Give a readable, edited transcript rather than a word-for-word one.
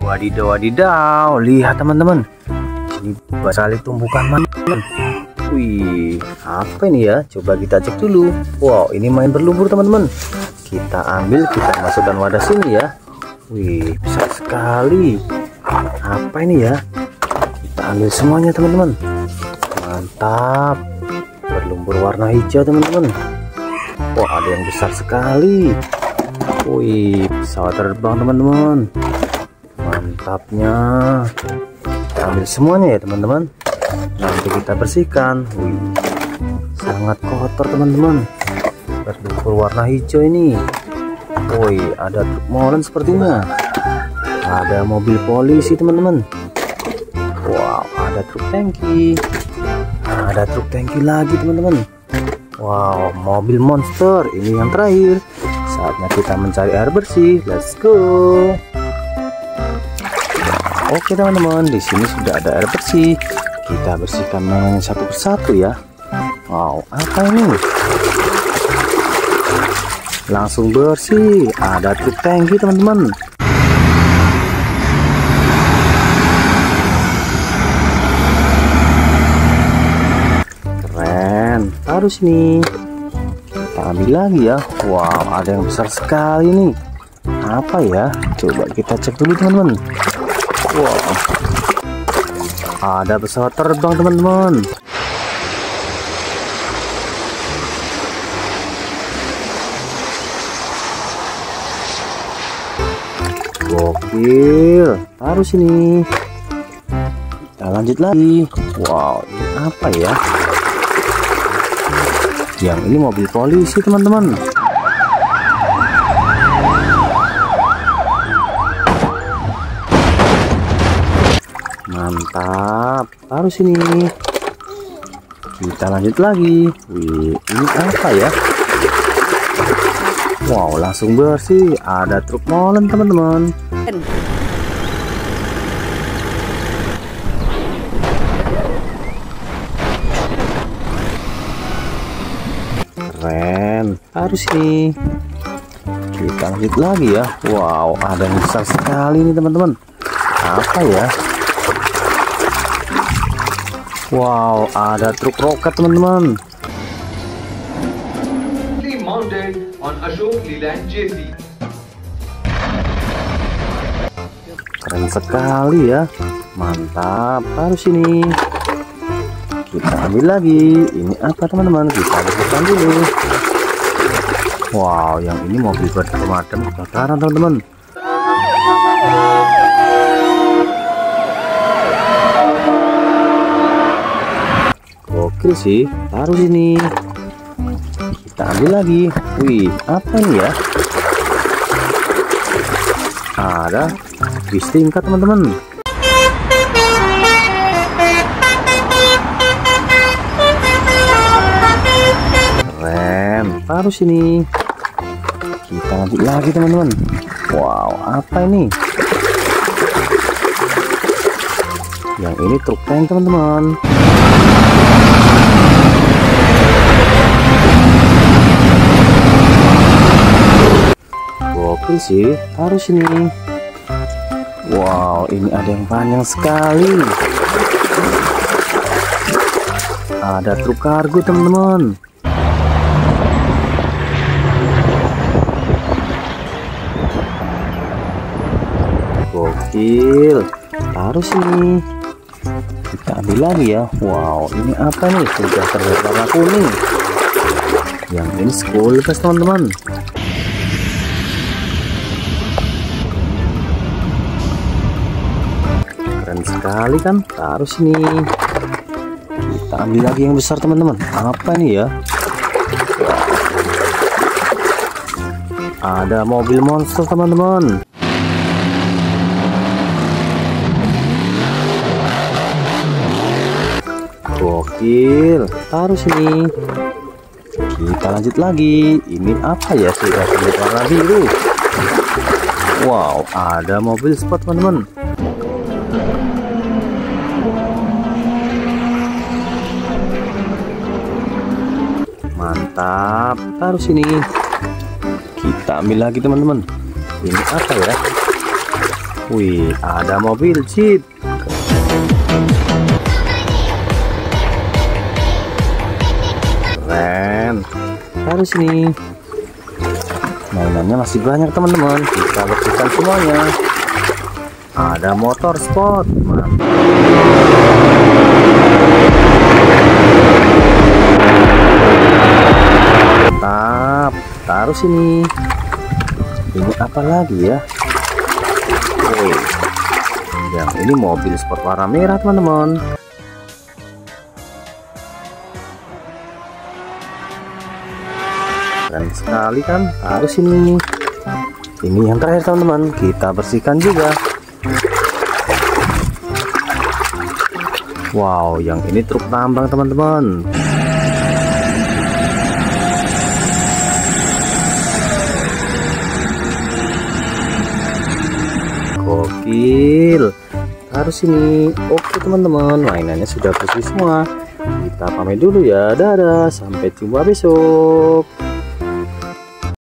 Wadidaw, wadidaw, lihat teman-teman, ini sekali tumbukan mainan. Wih, apa ini ya? Coba kita cek dulu. Wow, ini main berlumpur teman-teman. Kita ambil, kita masukkan wadah sini ya. Wih, besar sekali. Apa ini ya? Kita ambil semuanya teman-teman. Mantap, berlumpur warna hijau teman-teman. Wah, ada yang besar sekali. Wih, pesawat terbang teman-teman. Mantapnya. Kita ambil semuanya ya teman-teman. Nanti kita bersihkan. Wih, sangat kotor teman-teman. Berlumpur warna hijau ini. Wih, ada truk molen sepertinya. Ada mobil polisi teman-teman. Wow, ada truk tangki. Ada truk tangki lagi teman-teman. Wow, mobil monster. Ini yang terakhir. Saatnya kita mencari air bersih. Let's go. Oke teman-teman, di sini sudah ada air bersih. Kita bersihkan mainannya satu persatu ya. Wow, apa ini? Langsung bersih. Ada truk tangki teman-teman. Keren. Taruh sini. Kita ambil lagi ya. Wow, ada yang besar sekali nih. Apa ya? Coba kita cek dulu teman-teman. Wow, ada pesawat terbang teman-teman. Gokil. Taruh sini. Kita lanjut lagi. Wow, ini apa ya? Yang ini mobil polisi teman-teman. Mantap, taruh sini. Kita lanjut lagi. Wih, ini apa ya? Wow, langsung bersih. Ada truk molen teman-teman. Keren, taruh sini. Kita lanjut lagi ya. Wow, ada yang besar sekali nih teman-teman. Apa ya? Wow, ada truk roket teman-teman. Keren sekali ya. Mantap, taruh sini. Kita ambil lagi. Ini apa teman-teman? Kita bersihkan dulu. Wow, yang ini mobil pemadam kebakaran teman-teman. Oke sih, taruh sini. Kita ambil lagi. Wih, apa ini ya? Ada bis tingkat teman-teman. Keren, taruh sini. Kita lanjut lagi teman-teman. Wow, apa ini? Yang ini truk tank teman-teman. Oke sih, taruh sini. Wow, ini ada yang panjang sekali. Ada truk kargo teman-teman. Gokil, taruh sini. Kita ambil lagi ya. Wow, ini apa nih? Sudah terlihat warna kuning. Yang ini school bus teman-teman. Keren sekali kan? Taruh sini. Kita ambil lagi yang besar teman-teman. Apa nih ya? Ada mobil monster teman-teman. Gokil, taruh sini. Kita lanjut lagi. Ini apa ya? Sudah terlihat warna biru. Wow, ada mobil sport teman-teman. Mantap, taruh sini. Kita ambil lagi teman-teman. Ini apa ya? Wih, ada mobil Jeep. Keren. Harus nih. Mainannya masih banyak teman-teman. Kita bersihkan semuanya. Ada motor sport. Mantap. Taruh sini. Ini apa lagi ya? Wih, yang ini mobil sport warna merah teman-teman. Keren sekali kan? Taruh sini. Ini yang terakhir teman-teman, kita bersihkan juga. Wow, yang ini truk tambang teman-teman. Gokil. Taruh sini. Oke teman-teman, mainannya sudah bersih semua. Kita pamit dulu ya. Dadah, sampai jumpa besok.